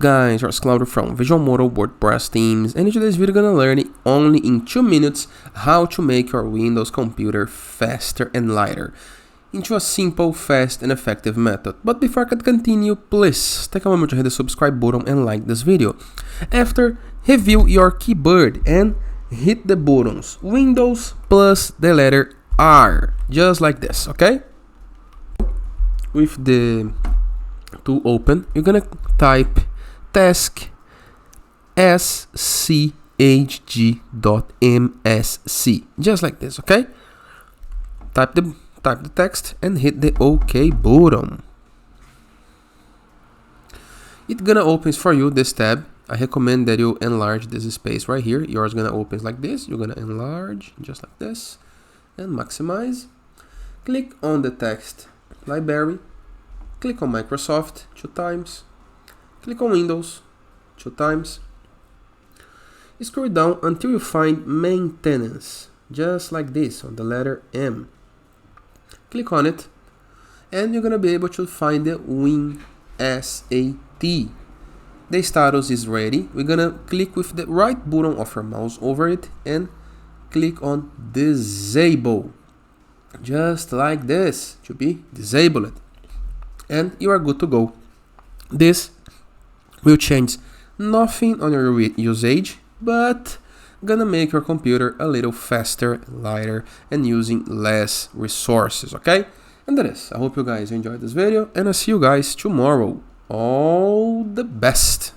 guys, it's Claudio from Visualmodo WordPress themes, and in today's video we're gonna learn only in 2 minutes how to make your Windows computer faster and lighter into a simple, fast and effective method. But before I can continue, please take a moment to hit the subscribe button and like this video. After, review your keyboard and hit the buttons Windows plus the letter R, just like this, okay? With the tool open, you're gonna type task schg.msc, just like this, okay? Type the text and hit the OK button. It's gonna open for you this tab. I recommend that you enlarge this space right here. Yours gonna open like this. You're gonna enlarge just like this and maximize. Click on the text library. Click on Microsoft 2 times. Click on Windows 2 times. Scroll down until you find Maintenance, just like this, on the letter M. Click on it, and you're going to be able to find the WinSAT. The status is ready. We're going to click with the right button of your mouse over it and click on Disable, just like this, to be disabled. And you are good to go. This will change nothing on your usage, but gonna make your computer a little faster, lighter, and using less resources, okay? And that is. I hope you guys enjoyed this video, and I'll see you guys tomorrow. All the best!